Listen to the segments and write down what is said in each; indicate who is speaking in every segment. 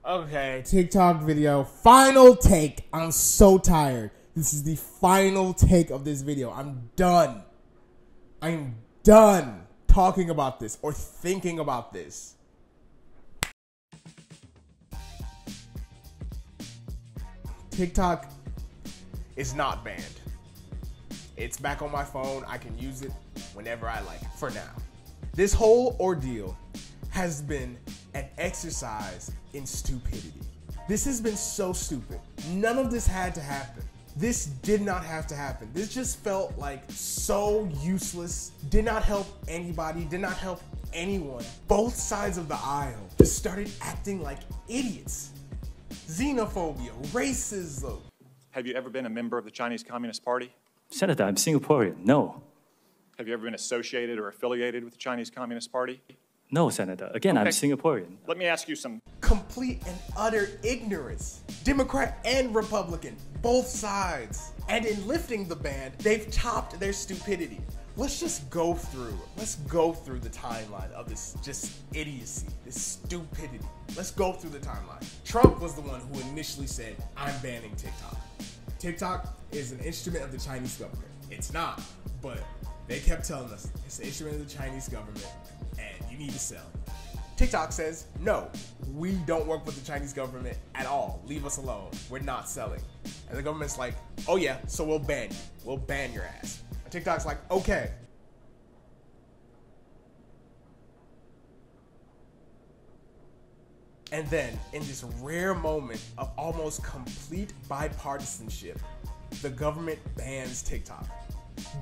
Speaker 1: Okay, TikTok video. Final take. I'm so tired. This is the final take of this video. I'm done. I'm done talking about this or thinking about this. TikTok is not banned. It's back on my phone. I can use it whenever I like for now. This whole ordeal has been an exercise in stupidity. This has been so stupid. None of this had to happen. This did not have to happen. This just felt like so useless, did not help anybody, did not help anyone. Both sides of the aisle just started acting like idiots. Xenophobia, racism.
Speaker 2: Have you ever been a member of the Chinese Communist Party?
Speaker 3: Senator, I'm Singaporean. No.
Speaker 2: Have you ever been associated or affiliated with the Chinese Communist Party?
Speaker 3: No, Senator. Again, okay. I'm Singaporean.
Speaker 2: Let me ask you some
Speaker 1: complete and utter ignorance. Democrat and Republican, both sides. And in lifting the ban, they've topped their stupidity. Let's just go through the timeline of this just idiocy, this stupidity. Let's go through the timeline. Trump was the one who initially said, I'm banning TikTok. TikTok is an instrument of the Chinese government. It's not, but they kept telling us it's an instrument of the Chinese government and you need to sell. TikTok says, no, we don't work with the Chinese government at all. Leave us alone. We're not selling. And the government's like, oh yeah, so we'll ban you. We'll ban your ass. And TikTok's like, okay. And then, in this rare moment of almost complete bipartisanship, the government bans TikTok.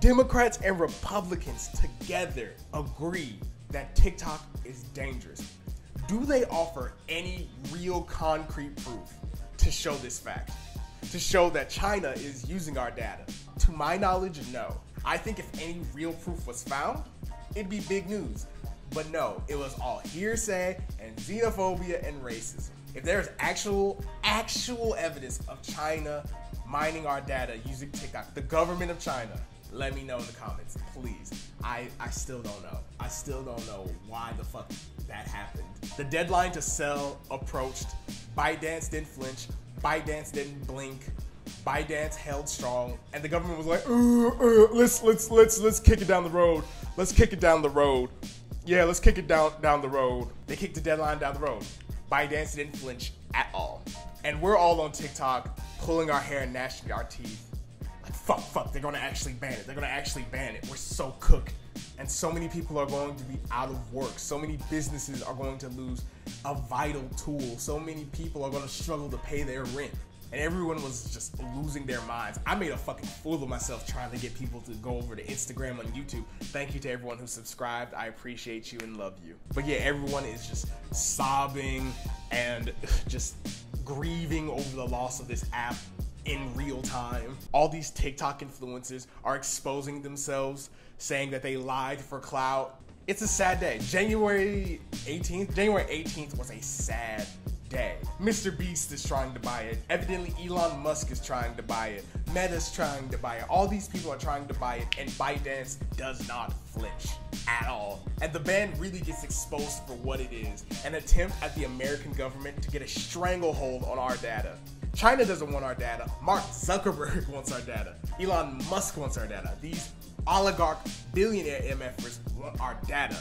Speaker 1: Democrats and Republicans together agree that TikTok is dangerous. Do they offer any real concrete proof to show this fact? To show that China is using our data? To my knowledge, no. I think if any real proof was found, it'd be big news. But no, it was all hearsay and xenophobia and racism. If there's actual evidence of China mining our data using TikTok, the government of China, let me know in the comments, please. I still don't know. I still don't know why the fuck that happened. The deadline to sell approached. ByteDance didn't flinch. ByteDance didn't blink. ByteDance held strong, and the government was like, let's kick it down the road. Let's kick it down the road. Yeah, let's kick it down the road. They kicked the deadline down the road. ByteDance didn't flinch at all. And we're all on TikTok pulling our hair and gnashing our teeth. Like, fuck, they're gonna actually ban it. They're gonna actually ban it. We're so cooked. And so many people are going to be out of work. So many businesses are going to lose a vital tool. So many people are gonna struggle to pay their rent. And everyone was just losing their minds. I made a fucking fool of myself trying to get people to go over to Instagram and YouTube. Thank you to everyone who subscribed. I appreciate you and love you. But yeah, everyone is just sobbing and just grieving over the loss of this app in real time. All these TikTok influencers are exposing themselves, saying that they lied for clout. It's a sad day. January 18th was a sad day. Mr. Beast is trying to buy it. Evidently, Elon Musk is trying to buy it. Meta's trying to buy it. All these people are trying to buy it, and ByteDance does not flinch at all. And the ban really gets exposed for what it is, an attempt at the American government to get a stranglehold on our data. China doesn't want our data. Mark Zuckerberg wants our data. Elon Musk wants our data. These oligarch billionaire MFers want our data.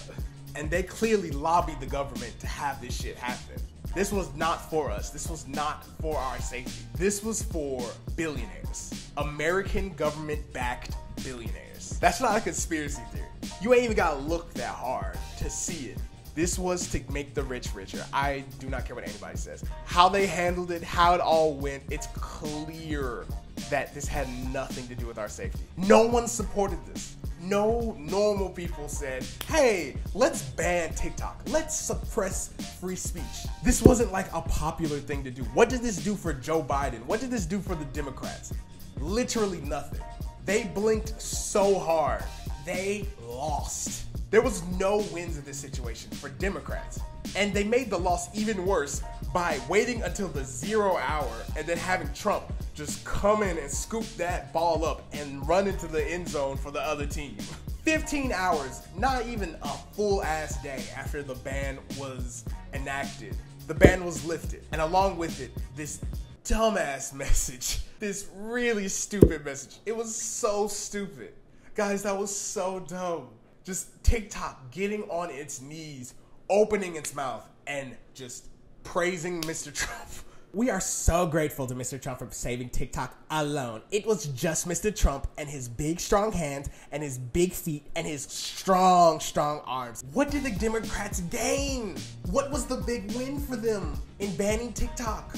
Speaker 1: And they clearly lobbied the government to have this shit happen. This was not for us. This was not for our safety. This was for billionaires. American government-backed billionaires. That's not a conspiracy theory. You ain't even gotta look that hard to see it. This was to make the rich richer. I do not care what anybody says. How they handled it, how it all went, it's clear that this had nothing to do with our safety. No one supported this. No normal people said, hey, let's ban TikTok. Let's suppress free speech. This wasn't like a popular thing to do. What did this do for Joe Biden? What did this do for the Democrats? Literally nothing. They blinked so hard. They lost. There was no wins in this situation for Democrats. And they made the loss even worse by waiting until the 0 hour and then having Trump just come in and scoop that ball up and run into the end zone for the other team. 15 hours, not even a full ass day after the ban was enacted, the ban was lifted. And along with it, this dumbass message, this really stupid message. It was so stupid. Guys, that was so dumb. Just TikTok getting on its knees, opening its mouth, and just praising Mr. Trump. We are so grateful to Mr. Trump for saving TikTok alone. It was just Mr. Trump and his big, strong hands and his big feet and his strong, strong arms. What did the Democrats gain? What was the big win for them in banning TikTok?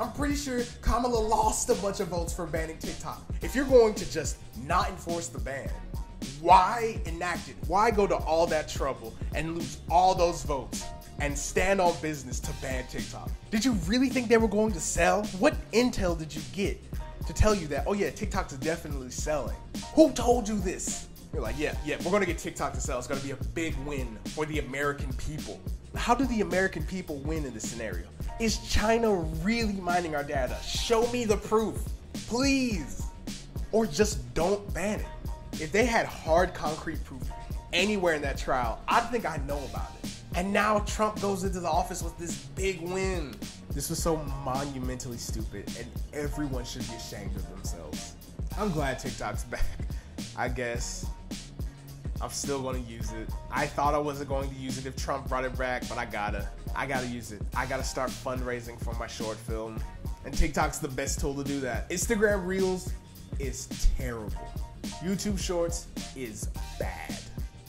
Speaker 1: I'm pretty sure Kamala lost a bunch of votes for banning TikTok. If you're going to just not enforce the ban, why enact it? Why go to all that trouble and lose all those votes and stand on business to ban TikTok? Did you really think they were going to sell? What intel did you get to tell you that, oh yeah, TikTok is definitely selling? Who told you this? You're like, yeah, we're gonna get TikTok to sell. It's gonna be a big win for the American people. How do the American people win in this scenario? Is China really mining our data? Show me the proof, please. Or just don't ban it. If they had hard, concrete proof anywhere in that trial, I'd think I'd know about it. And now Trump goes into the office with this big win. This was so monumentally stupid, and everyone should be ashamed of themselves. I'm glad TikTok's back, I guess. I'm still gonna use it. I thought I wasn't going to use it if Trump brought it back, but I gotta use it. I gotta start fundraising for my short film. And TikTok's the best tool to do that. Instagram Reels is terrible. YouTube Shorts is bad.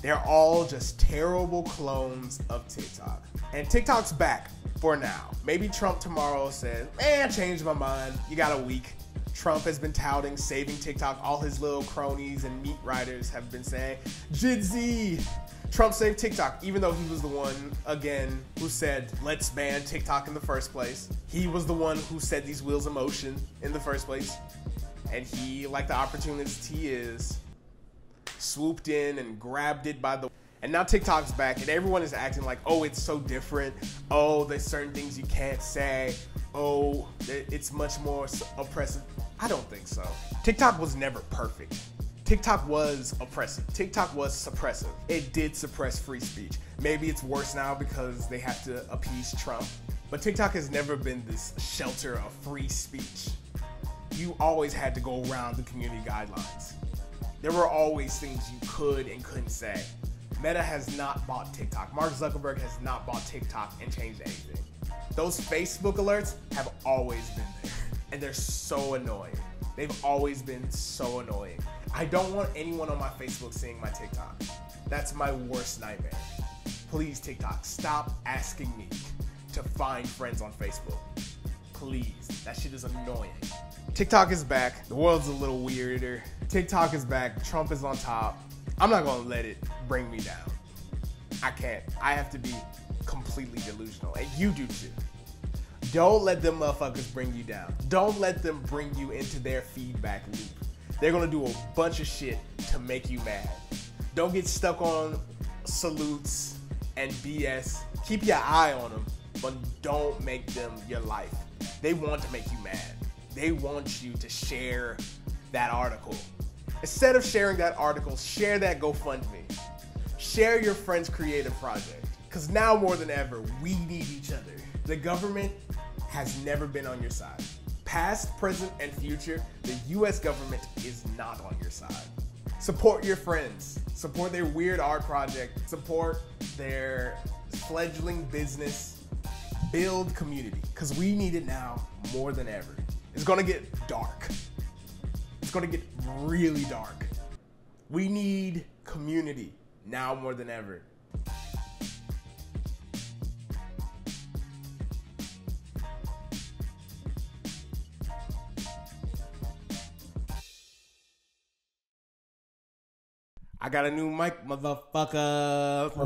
Speaker 1: They're all just terrible clones of TikTok. And TikTok's back for now. Maybe Trump tomorrow says, I changed my mind. You got a week. Trump has been touting saving TikTok. All his little cronies and meat writers have been saying, Jidzi, Trump saved TikTok, even though he was the one, again, who said, let's ban TikTok in the first place. He was the one who set these wheels in motion in the first place. And he, like the opportunist he is, swooped in and grabbed it by the... And now TikTok's back and everyone is acting like, oh, it's so different. Oh, there's certain things you can't say. Oh, it's much more oppressive. I don't think so. TikTok was never perfect. TikTok was oppressive. TikTok was suppressive. It did suppress free speech. Maybe it's worse now because they have to appease Trump. But TikTok has never been this shelter of free speech. You always had to go around the community guidelines. There were always things you could and couldn't say. Meta has not bought TikTok. Mark Zuckerberg has not bought TikTok and changed anything. Those Facebook alerts have always been there, and they're so annoying. They've always been so annoying. I don't want anyone on my Facebook seeing my TikTok. That's my worst nightmare. Please, TikTok, stop asking me to find friends on Facebook. Please, that shit is annoying. TikTok is back. The world's a little weirder. TikTok is back. Trump is on top. I'm not gonna let it bring me down. I can't. I have to be completely delusional, and you do too. Don't let them motherfuckers bring you down. Don't let them bring you into their feedback loop. They're gonna do a bunch of shit to make you mad. Don't get stuck on salutes and BS. Keep your eye on them, but don't make them your life. They want to make you mad. They want you to share that article. Instead of sharing that article, share that GoFundMe. Share your friend's creative project. Because now more than ever, we need each other. The government has never been on your side. Past, present, and future, the US government is not on your side. Support your friends. Support their weird art project. Support their fledgling business. Build community. Because we need it now more than ever. It's gonna get dark. It's gonna get really dark. We need community now more than ever. I got a new mic, motherfucker.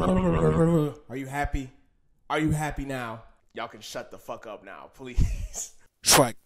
Speaker 1: Are you happy? Are you happy now? Y'all can shut the fuck up now, please. Strike.